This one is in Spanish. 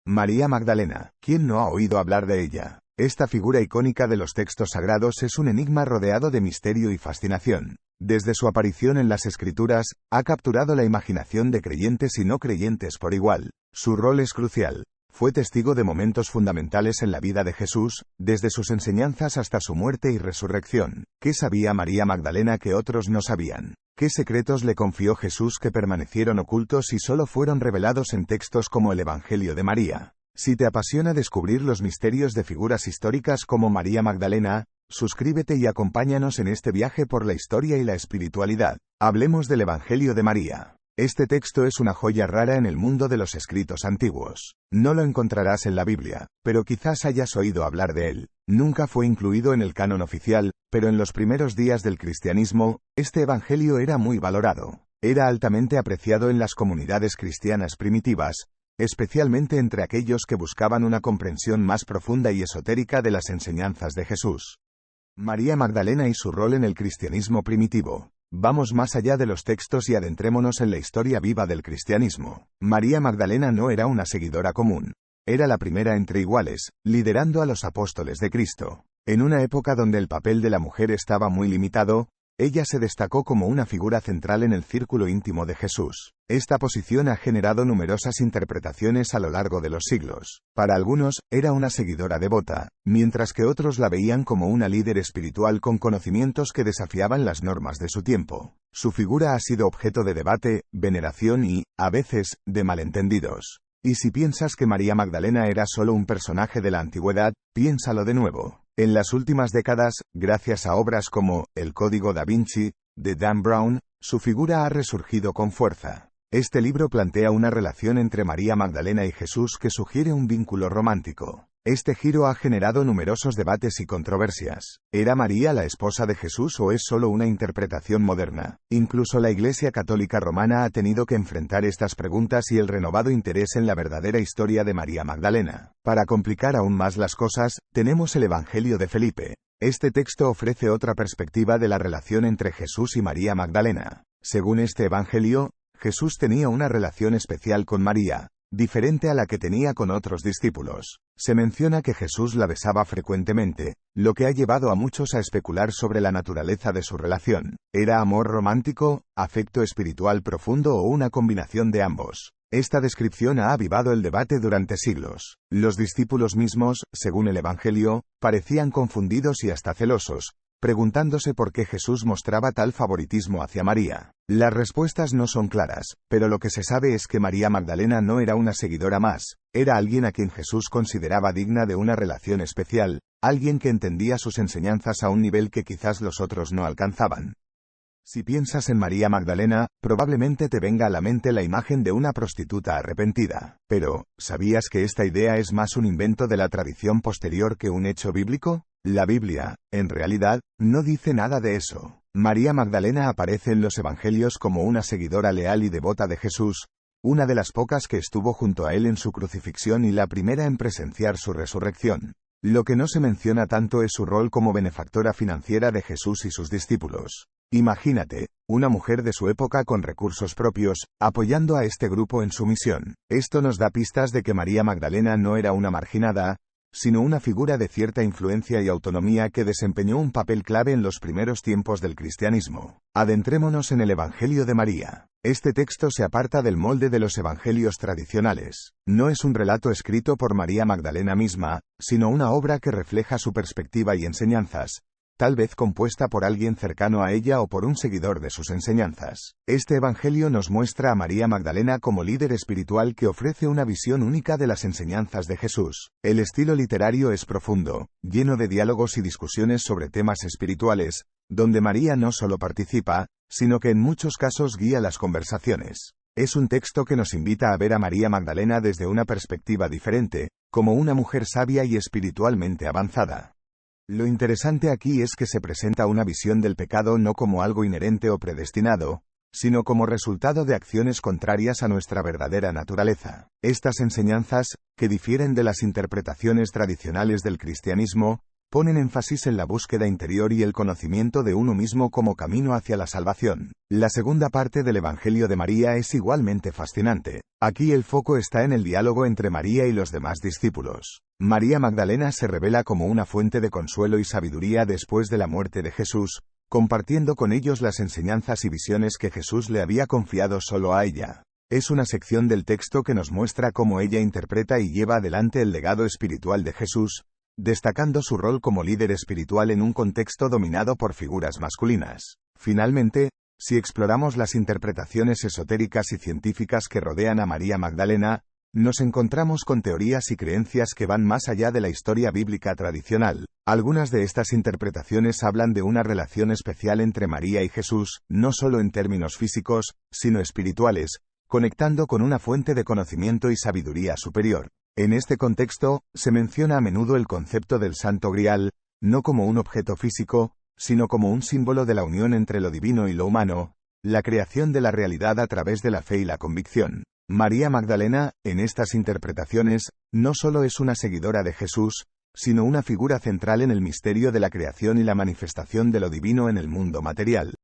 María Magdalena. ¿Quién no ha oído hablar de ella? Esta figura icónica de los textos sagrados es un enigma rodeado de misterio y fascinación. Desde su aparición en las Escrituras, ha capturado la imaginación de creyentes y no creyentes por igual. Su rol es crucial. Fue testigo de momentos fundamentales en la vida de Jesús, desde sus enseñanzas hasta su muerte y resurrección. ¿Qué sabía María Magdalena que otros no sabían? ¿Qué secretos le confió Jesús que permanecieron ocultos y solo fueron revelados en textos como el Evangelio de María? Si te apasiona descubrir los misterios de figuras históricas como María Magdalena, suscríbete y acompáñanos en este viaje por la historia y la espiritualidad. Hablemos del Evangelio de María. Este texto es una joya rara en el mundo de los escritos antiguos. No lo encontrarás en la Biblia, pero quizás hayas oído hablar de él. Nunca fue incluido en el canon oficial, pero en los primeros días del cristianismo, este evangelio era muy valorado. Era altamente apreciado en las comunidades cristianas primitivas, especialmente entre aquellos que buscaban una comprensión más profunda y esotérica de las enseñanzas de Jesús. María Magdalena y su rol en el cristianismo primitivo. Vamos más allá de los textos y adentrémonos en la historia viva del cristianismo. María Magdalena no era una seguidora común. Era la primera entre iguales, liderando a los apóstoles de Cristo. En una época donde el papel de la mujer estaba muy limitado, ella se destacó como una figura central en el círculo íntimo de Jesús. Esta posición ha generado numerosas interpretaciones a lo largo de los siglos. Para algunos, era una seguidora devota, mientras que otros la veían como una líder espiritual con conocimientos que desafiaban las normas de su tiempo. Su figura ha sido objeto de debate, veneración y, a veces, de malentendidos. Y si piensas que María Magdalena era solo un personaje de la antigüedad, piénsalo de nuevo. En las últimas décadas, gracias a obras como El Código da Vinci, de Dan Brown, su figura ha resurgido con fuerza. Este libro plantea una relación entre María Magdalena y Jesús que sugiere un vínculo romántico. Este giro ha generado numerosos debates y controversias. ¿Era María la esposa de Jesús o es solo una interpretación moderna? Incluso la Iglesia Católica Romana ha tenido que enfrentar estas preguntas y el renovado interés en la verdadera historia de María Magdalena. Para complicar aún más las cosas, tenemos el Evangelio de Felipe. Este texto ofrece otra perspectiva de la relación entre Jesús y María Magdalena. Según este Evangelio, Jesús tenía una relación especial con María, diferente a la que tenía con otros discípulos. Se menciona que Jesús la besaba frecuentemente, lo que ha llevado a muchos a especular sobre la naturaleza de su relación. ¿Era amor romántico, afecto espiritual profundo o una combinación de ambos? Esta descripción ha avivado el debate durante siglos. Los discípulos mismos, según el Evangelio, parecían confundidos y hasta celosos, preguntándose por qué Jesús mostraba tal favoritismo hacia María. Las respuestas no son claras, pero lo que se sabe es que María Magdalena no era una seguidora más, era alguien a quien Jesús consideraba digna de una relación especial, alguien que entendía sus enseñanzas a un nivel que quizás los otros no alcanzaban. Si piensas en María Magdalena, probablemente te venga a la mente la imagen de una prostituta arrepentida. Pero, ¿sabías que esta idea es más un invento de la tradición posterior que un hecho bíblico? La Biblia, en realidad, no dice nada de eso. María Magdalena aparece en los Evangelios como una seguidora leal y devota de Jesús, una de las pocas que estuvo junto a él en su crucifixión y la primera en presenciar su resurrección. Lo que no se menciona tanto es su rol como benefactora financiera de Jesús y sus discípulos. Imagínate, una mujer de su época con recursos propios, apoyando a este grupo en su misión. Esto nos da pistas de que María Magdalena no era una marginada, sino una figura de cierta influencia y autonomía que desempeñó un papel clave en los primeros tiempos del cristianismo. Adentrémonos en el Evangelio de María. Este texto se aparta del molde de los evangelios tradicionales. No es un relato escrito por María Magdalena misma, sino una obra que refleja su perspectiva y enseñanzas, tal vez compuesta por alguien cercano a ella o por un seguidor de sus enseñanzas. Este evangelio nos muestra a María Magdalena como líder espiritual que ofrece una visión única de las enseñanzas de Jesús. El estilo literario es profundo, lleno de diálogos y discusiones sobre temas espirituales, donde María no solo participa, sino que en muchos casos guía las conversaciones. Es un texto que nos invita a ver a María Magdalena desde una perspectiva diferente, como una mujer sabia y espiritualmente avanzada. Lo interesante aquí es que se presenta una visión del pecado no como algo inherente o predestinado, sino como resultado de acciones contrarias a nuestra verdadera naturaleza. Estas enseñanzas, que difieren de las interpretaciones tradicionales del cristianismo, ponen énfasis en la búsqueda interior y el conocimiento de uno mismo como camino hacia la salvación. La segunda parte del Evangelio de María es igualmente fascinante. Aquí el foco está en el diálogo entre María y los demás discípulos. María Magdalena se revela como una fuente de consuelo y sabiduría después de la muerte de Jesús, compartiendo con ellos las enseñanzas y visiones que Jesús le había confiado solo a ella. Es una sección del texto que nos muestra cómo ella interpreta y lleva adelante el legado espiritual de Jesús, destacando su rol como líder espiritual en un contexto dominado por figuras masculinas. Finalmente, si exploramos las interpretaciones esotéricas y científicas que rodean a María Magdalena, nos encontramos con teorías y creencias que van más allá de la historia bíblica tradicional. Algunas de estas interpretaciones hablan de una relación especial entre María y Jesús, no solo en términos físicos, sino espirituales, conectando con una fuente de conocimiento y sabiduría superior. En este contexto, se menciona a menudo el concepto del Santo Grial, no como un objeto físico, sino como un símbolo de la unión entre lo divino y lo humano, la creación de la realidad a través de la fe y la convicción. María Magdalena, en estas interpretaciones, no solo es una seguidora de Jesús, sino una figura central en el misterio de la creación y la manifestación de lo divino en el mundo material.